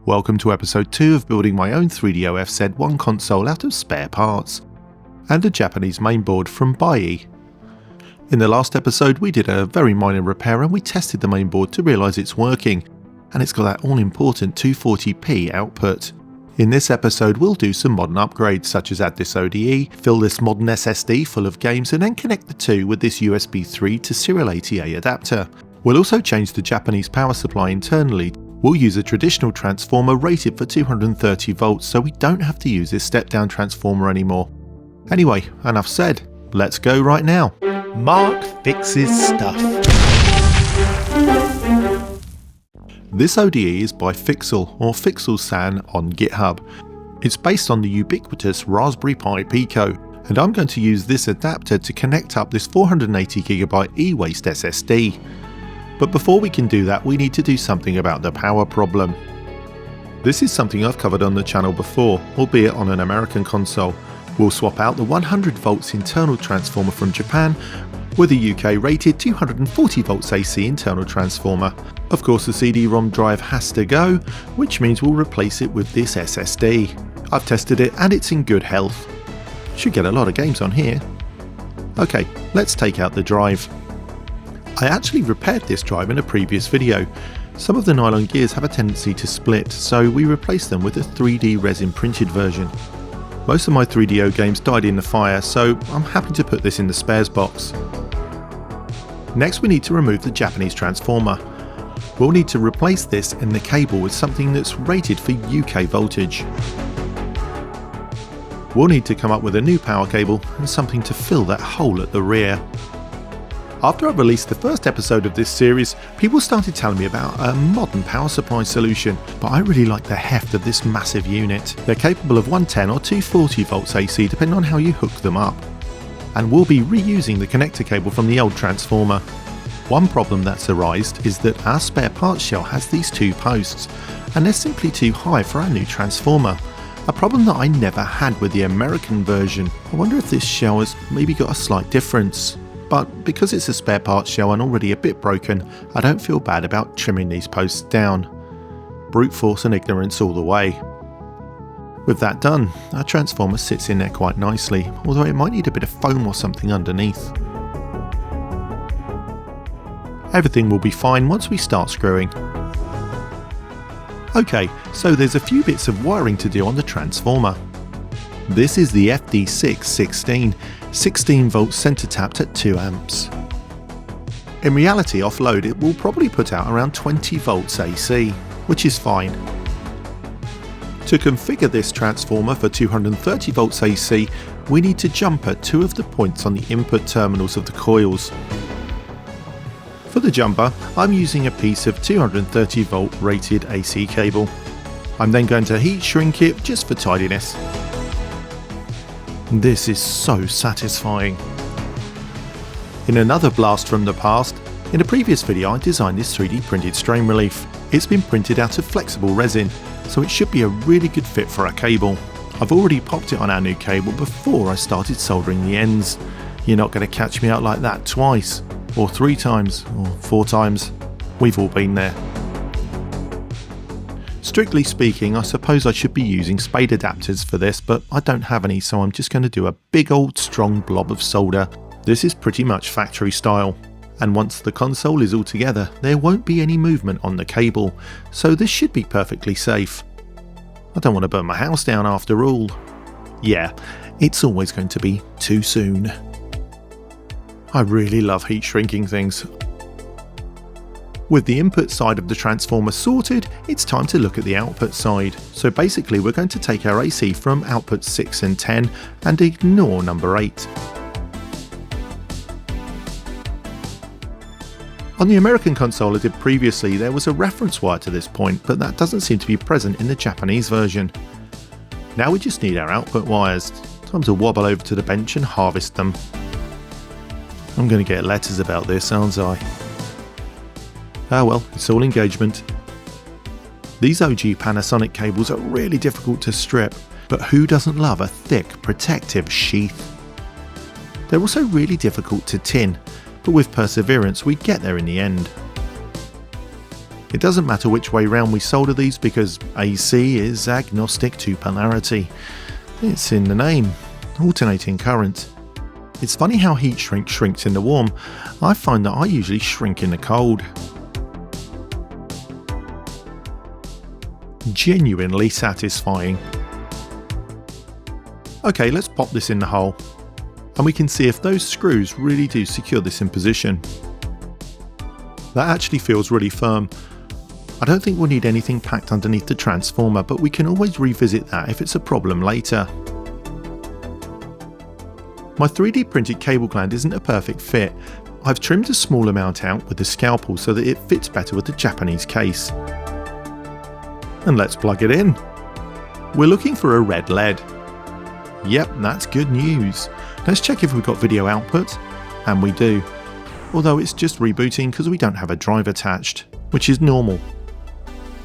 Welcome to episode 2 of building my own 3DO FZ-1 console out of spare parts, and a Japanese mainboard from BAE. In the last episode we did a very minor repair and we tested the mainboard to realise it's working, and it's got that all important 240p output. In this episode we'll do some modern upgrades such as add this ODE, fill this modern SSD full of games and then connect the two with this USB 3 to serial ATA adapter. We'll also change the Japanese power supply internally. We'll use a traditional transformer rated for 230 volts so we don't have to use this step down transformer anymore. Anyway, enough said, let's go right now. Mark fixes stuff. This ODE is by Fixel or Fixel-san on GitHub. It's based on the ubiquitous Raspberry Pi Pico, and I'm going to use this adapter to connect up this 480GB e-waste SSD. But before we can do that, we need to do something about the power problem. This is something I've covered on the channel before, albeit on an American console. We'll swap out the 100 volts internal transformer from Japan with a UK rated 240 volts AC internal transformer. Of course the CD-ROM drive has to go, which means we'll replace it with this SSD. I've tested it and it's in good health. Should get a lot of games on here. Okay, let's take out the drive. I actually repaired this drive in a previous video. Some of the nylon gears have a tendency to split, so we replaced them with a 3D resin printed version. Most of my 3DO games died in the fire, so I'm happy to put this in the spares box. Next we need to remove the Japanese transformer. We'll need to replace this and the cable with something that's rated for UK voltage. We'll need to come up with a new power cable and something to fill that hole at the rear. After I released the first episode of this series, people started telling me about a modern power supply solution, but I really like the heft of this massive unit. They're capable of 110 or 240 volts AC depending on how you hook them up. And we'll be reusing the connector cable from the old transformer. One problem that's arisen is that our spare parts shell has these two posts, and they're simply too high for our new transformer. A problem that I never had with the American version. I wonder if this shell has maybe got a slight difference. But because it's a spare parts shell and already a bit broken, I don't feel bad about trimming these posts down. Brute force and ignorance all the way. With that done, our transformer sits in there quite nicely, although it might need a bit of foam or something underneath. Everything will be fine once we start screwing. Okay, so there's a few bits of wiring to do on the transformer. This is the FD616, 16 volts center tapped at 2 amps. In reality off-load it will probably put out around 20 volts AC, which is fine. To configure this transformer for 230 volts AC, we need to jumper 2 of the points on the input terminals of the coils. For the jumper, I'm using a piece of 230 volt rated AC cable. I'm then going to heat shrink it just for tidiness. This is so satisfying. In another blast from the past, in a previous video I designed this 3D printed strain relief. It's been printed out of flexible resin, so it should be a really good fit for our cable. I've already popped it on our new cable before I started soldering the ends. You're not going to catch me out like that twice, or 3 times, or 4 times. We've all been there. Strictly speaking, I suppose I should be using spade adapters for this, but I don't have any, so I'm just going to do a big old strong blob of solder. This is pretty much factory style, and once the console is all together, there won't be any movement on the cable, so this should be perfectly safe. I don't want to burn my house down after all. Yeah, it's always going to be too soon. I really love heat shrinking things. With the input side of the transformer sorted, it's time to look at the output side. So basically we're going to take our AC from outputs 6 and 10 and ignore number 8. On the American console I did previously, there was a reference wire to this point, but that doesn't seem to be present in the Japanese version. Now we just need our output wires. Time to wobble over to the bench and harvest them. I'm going to get letters about this, aren't I? Ah well, it's all engagement. These OG Panasonic cables are really difficult to strip, but who doesn't love a thick, protective sheath? They're also really difficult to tin, but with perseverance we get there in the end. It doesn't matter which way round we solder these because AC is agnostic to polarity. It's in the name, alternating current. It's funny how heat shrink shrinks in the warm. I find that I usually shrink in the cold. Genuinely satisfying. Okay, let's pop this in the hole, and we can see if those screws really do secure this in position. That actually feels really firm. I don't think we'll need anything packed underneath the transformer, but we can always revisit that if it's a problem later. My 3D printed cable gland isn't a perfect fit. I've trimmed a small amount out with the scalpel so that it fits better with the Japanese case. And let's plug it in. We're looking for a red LED. Yep, that's good news. Let's check if we've got video output, and we do. Although it's just rebooting because we don't have a drive attached, which is normal.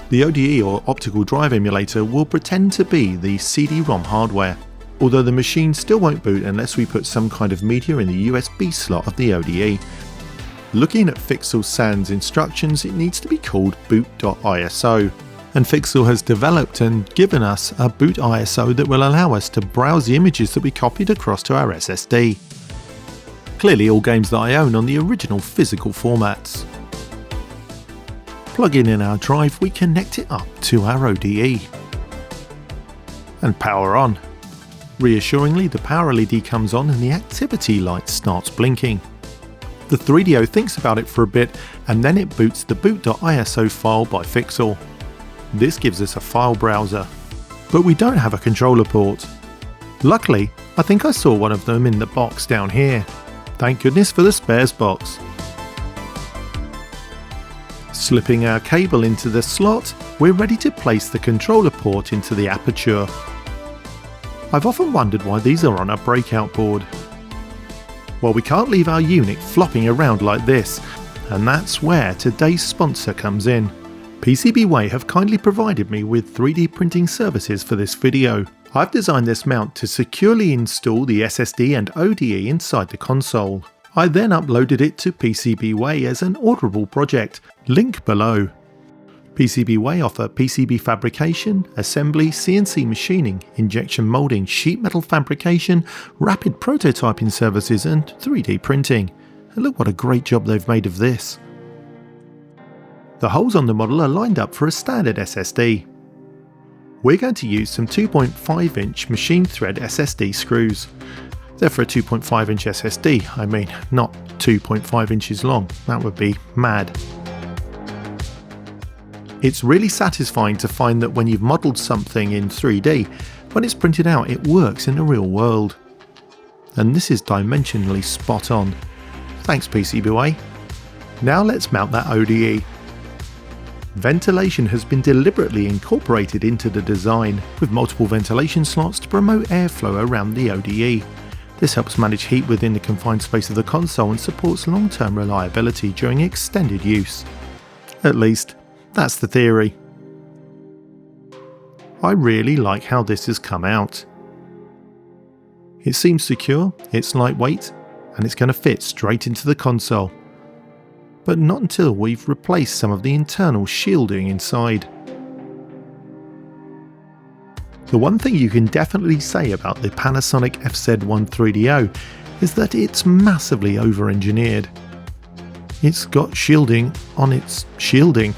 The ODE or Optical Drive Emulator will pretend to be the CD-ROM hardware, although the machine still won't boot unless we put some kind of media in the USB slot of the ODE. Looking at Fixel SAN's instructions, it needs to be called boot.iso. And Fixel has developed and given us a boot ISO that will allow us to browse the images that we copied across to our SSD. Clearly all games that I own on the original physical formats. Plugging in our drive, we connect it up to our ODE. And power on. Reassuringly, the power LED comes on and the activity light starts blinking. The 3DO thinks about it for a bit and then it boots the boot.iso file by Fixel. This gives us a file browser, but we don't have a controller port. Luckily, I think I saw one of them in the box down here. Thank goodness for the spares box. Slipping our cable into the slot, we're ready to place the controller port into the aperture. I've often wondered why these are on a breakout board. Well, we can't leave our unit flopping around like this, and that's where today's sponsor comes in. PCBWay have kindly provided me with 3D printing services for this video. I've designed this mount to securely install the SSD and ODE inside the console. I then uploaded it to PCBWay as an orderable project, link below. PCBWay offer PCB fabrication, assembly, CNC machining, injection molding, sheet metal fabrication, rapid prototyping services and 3D printing. And look what a great job they've made of this. The holes on the model are lined up for a standard SSD. We're going to use some 2.5-inch machine thread SSD screws. They're for a 2.5-inch SSD, I mean, not 2.5 inches long, that would be mad. It's really satisfying to find that when you've modelled something in 3D, when it's printed out it works in the real world. And this is dimensionally spot on. Thanks PCBWay. Now let's mount that ODE. Ventilation has been deliberately incorporated into the design, with multiple ventilation slots to promote airflow around the ODE. This helps manage heat within the confined space of the console and supports long-term reliability during extended use. At least, that's the theory. I really like how this has come out. It seems secure, it's lightweight, and it's going to fit straight into the console. But not until we've replaced some of the internal shielding inside. The one thing you can definitely say about the Panasonic FZ-1 3DO is that it's massively over-engineered. It's got shielding on its shielding.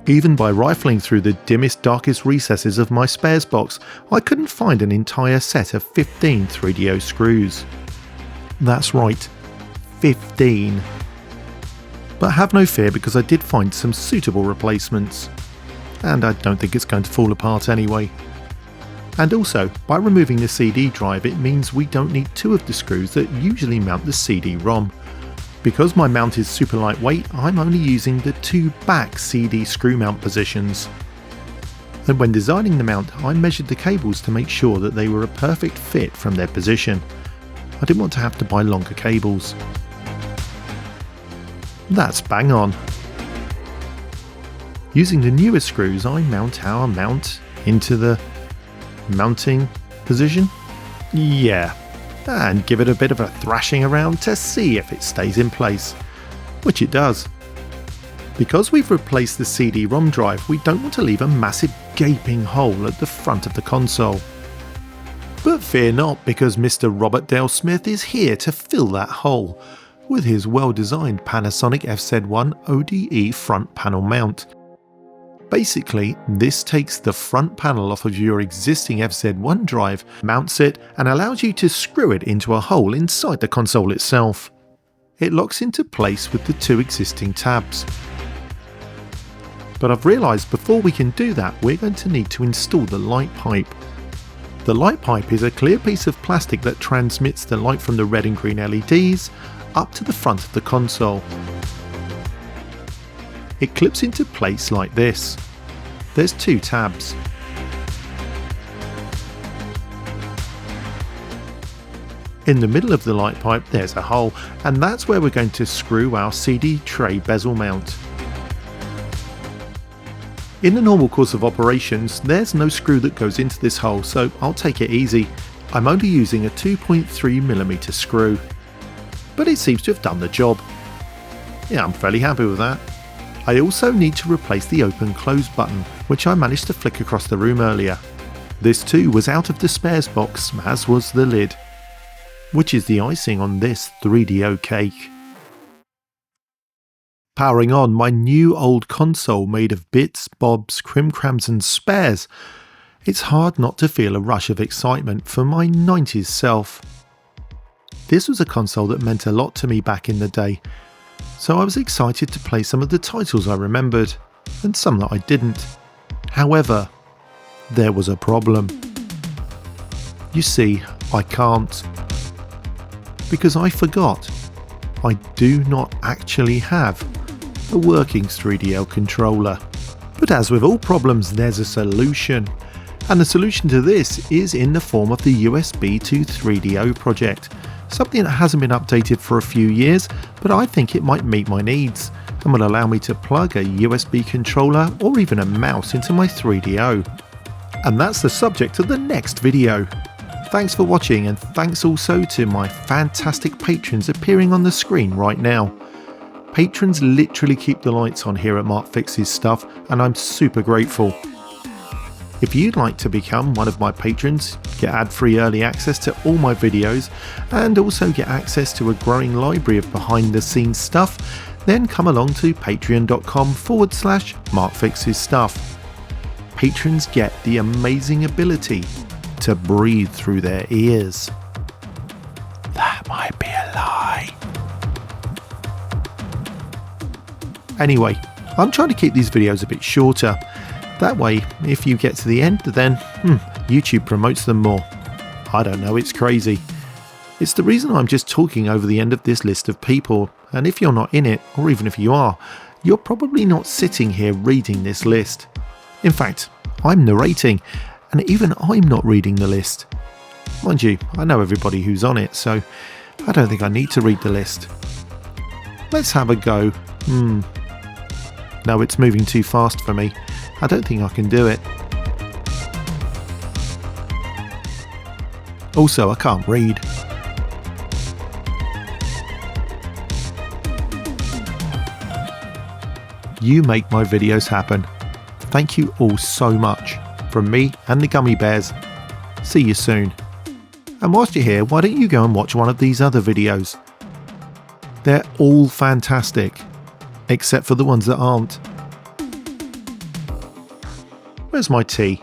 Even by rifling through the dimmest, darkest recesses of my spares box, I couldn't find an entire set of 15 3DO screws. That's right. 15. But have no fear because I did find some suitable replacements. And I don't think it's going to fall apart anyway. And also, by removing the CD drive it means we don't need two of the screws that usually mount the CD-ROM. Because my mount is super lightweight, I'm only using the two back CD screw mount positions. And when designing the mount, I measured the cables to make sure that they were a perfect fit from their position. I didn't want to have to buy longer cables. That's bang on. Using the newer screws, I mount our mount into the mounting position. Yeah, and give it a bit of a thrashing around to see if it stays in place. which it does. Because we've replaced the CD-ROM drive, we don't want to leave a massive gaping hole at the front of the console. But fear not, because Mr. Robert Dale Smith is here to fill that hole with his well-designed Panasonic FZ-1 ODE front panel mount. Basically, this takes the front panel off of your existing FZ-1 drive, mounts it, and allows you to screw it into a hole inside the console itself. It locks into place with the two existing tabs. But I've realised before we can do that, we're going to need to install the light pipe. The light pipe is a clear piece of plastic that transmits the light from the red and green LEDs up to the front of the console. It clips into place like this. There's two tabs. In the middle of the light pipe there's a hole, and that's where we're going to screw our CD tray bezel mount. In the normal course of operations, there's no screw that goes into this hole, so I'll take it easy. I'm only using a 2.3mm screw. But it seems to have done the job. Yeah, I'm fairly happy with that. I also need to replace the open-close button, which I managed to flick across the room earlier. This too was out of the spares box, as was the lid, which is the icing on this 3DO cake. Powering on my new old console made of bits, bobs, crimcrams and spares, it's hard not to feel a rush of excitement for my 90s self. This was a console that meant a lot to me back in the day, so I was excited to play some of the titles I remembered, and some that I didn't. However, there was a problem. You see, I can't. Because I forgot. I do not actually have a working 3DO controller. But as with all problems, there's a solution. And the solution to this is in the form of the USB to 3DO project. Something that hasn't been updated for a few years, but I think it might meet my needs and will allow me to plug a USB controller or even a mouse into my 3DO. And that's the subject of the next video. Thanks for watching, and thanks also to my fantastic patrons appearing on the screen right now. Patrons literally keep the lights on here at Mark Fixes Stuff, and I'm super grateful. If you'd like to become one of my patrons, get ad-free early access to all my videos, and also get access to a growing library of behind-the-scenes stuff, then come along to patreon.com/Mark Fixes Stuff. Patrons get the amazing ability to breathe through their ears. That might be a lie. Anyway, I'm trying to keep these videos a bit shorter. That way, if you get to the end, then YouTube promotes them more. I don't know, it's crazy. It's the reason I'm just talking over the end of this list of people, and if you're not in it, or even if you are, you're probably not sitting here reading this list. In fact, I'm narrating, and even I'm not reading the list. Mind you, I know everybody who's on it, so I don't think I need to read the list. Let's have a go. No, it's moving too fast for me. I don't think I can do it. Also, I can't read. You make my videos happen. Thank you all so much. From me and the Gummy Bears. See you soon. And whilst you're here, why don't you go and watch one of these other videos? They're all fantastic, except for the ones that aren't. Where's my tea?